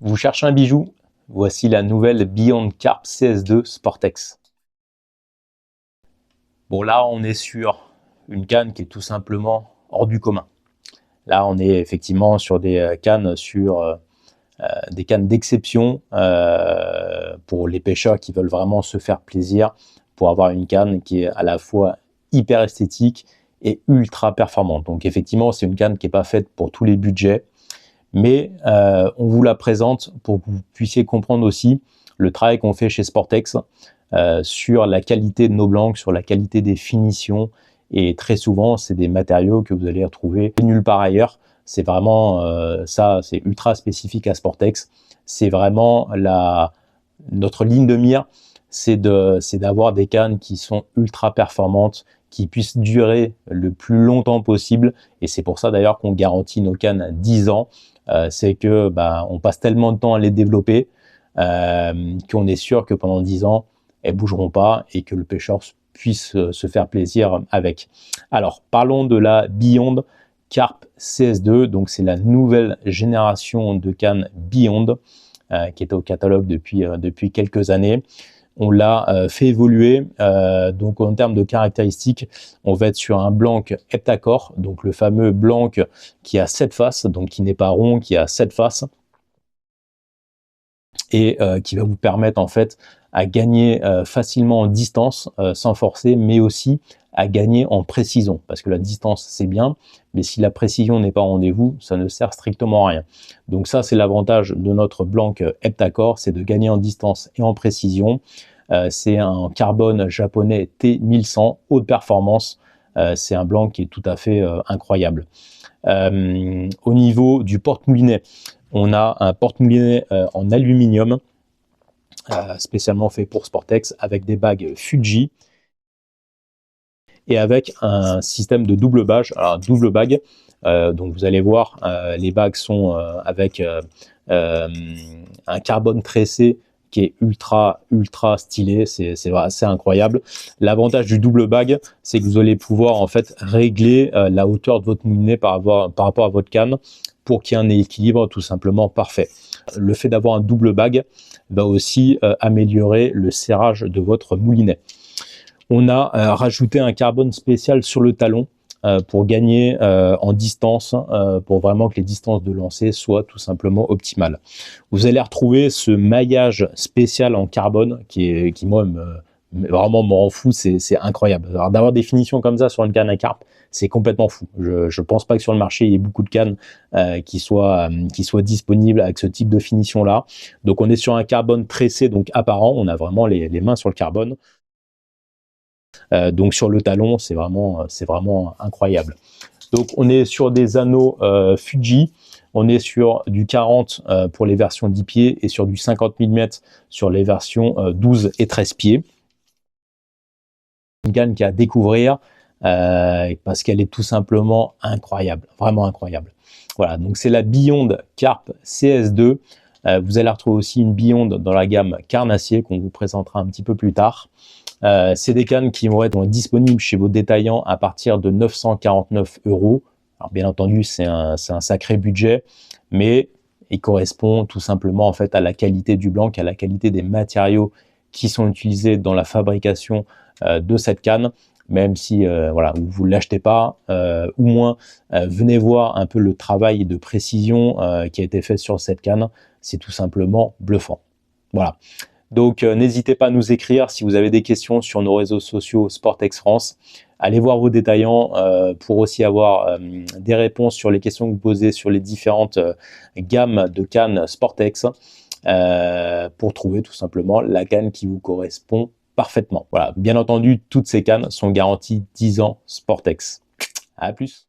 Vous cherchez un bijou? Voici la nouvelle Beyond Carp CS2 Sportex. Bon, là, on est sur une canne qui est tout simplement hors du commun. Là, on est effectivement sur des cannes des cannes d'exception pour les pêcheurs qui veulent vraiment se faire plaisir, pour avoir une canne qui est à la fois hyper esthétique et ultra performante. Donc effectivement, c'est une canne qui n'est pas faite pour tous les budgets, mais on vous la présente pour que vous puissiez comprendre aussi le travail qu'on fait chez Sportex sur la qualité de nos blancs, sur la qualité des finitions, et très souvent, c'est des matériaux que vous allez retrouver nulle part ailleurs. C'est vraiment ça, c'est ultra spécifique à Sportex. C'est vraiment notre ligne de mire, c'est d'avoir des cannes qui sont ultra performantes, qui puissent durer le plus longtemps possible. Et c'est pour ça d'ailleurs qu'on garantit nos cannes à 10 ans. C'est que on passe tellement de temps à les développer qu'on est sûr que pendant 10 ans, elles bougeront pas et que le pêcheur puisse se faire plaisir avec. Alors, parlons de la Beyond Carp CS2. Donc, c'est la nouvelle génération de cannes Beyond qui est au catalogue depuis quelques années. On l'a fait évoluer, donc en termes de caractéristiques, on va être sur un blanc heptacore, donc le fameux blanc qui a 7 faces, donc qui n'est pas rond, qui a 7 faces, et qui va vous permettre en fait à gagner facilement en distance sans forcer, mais aussi à gagner en précision, parce que la distance c'est bien, mais si la précision n'est pas au rendez-vous, ça ne sert strictement à rien. Donc ça, c'est l'avantage de notre blanc heptacore, c'est de gagner en distance et en précision. C'est un carbone japonais T1100 haute performance. C'est un blanc qui est tout à fait incroyable. Au niveau du porte-moulinet, on a un porte-moulinet en aluminium spécialement fait pour Sportex avec des bagues Fuji et avec un système de double bage. Alors double bague, donc vous allez voir, les bagues sont avec un carbone tressé qui est ultra stylé, c'est assez incroyable. L'avantage du double bague, c'est que vous allez pouvoir en fait régler la hauteur de votre moulinet par rapport à votre canne pour qu'il y ait un équilibre tout simplement parfait. Le fait d'avoir un double bague va aussi améliorer le serrage de votre moulinet. On a rajouté un carbone spécial sur le talon pour gagner en distance, pour vraiment que les distances de lancer soient tout simplement optimales. Vous allez retrouver ce maillage spécial en carbone qui moi vraiment me rend fou, c'est incroyable. Alors d'avoir des finitions comme ça sur une canne à carpe, c'est complètement fou. Je pense pas que sur le marché il y ait beaucoup de cannes qui soient disponibles avec ce type de finition là. Donc on est sur un carbone tressé, donc apparent, on a vraiment les mains sur le carbone. Donc sur le talon, c'est vraiment incroyable. Donc on est sur des anneaux Fuji, on est sur du 40 pour les versions 10 pieds et sur du 50 mm sur les versions 12 et 13 pieds. Une canne qui à découvrir parce qu'elle est tout simplement incroyable, vraiment incroyable. Voilà, donc c'est la Beyond Carp CS2. Vous allez retrouver aussi une Beyond dans la gamme Carnassier qu'on vous présentera un petit peu plus tard. C'est des cannes qui vont être disponibles chez vos détaillants à partir de 949 €. Alors bien entendu, c'est un sacré budget, mais il correspond tout simplement en fait à la qualité du blanc, à la qualité des matériaux qui sont utilisés dans la fabrication de cette canne. Même si voilà, vous ne l'achetez pas, ou moins venez voir un peu le travail de précision qui a été fait sur cette canne. C'est tout simplement bluffant. Voilà. Donc n'hésitez pas à nous écrire si vous avez des questions sur nos réseaux sociaux Sportex France. Allez voir vos détaillants pour aussi avoir des réponses sur les questions que vous posez sur les différentes gammes de cannes Sportex pour trouver tout simplement la canne qui vous correspond parfaitement. Voilà, bien entendu, toutes ces cannes sont garanties 10 ans Sportex. À plus.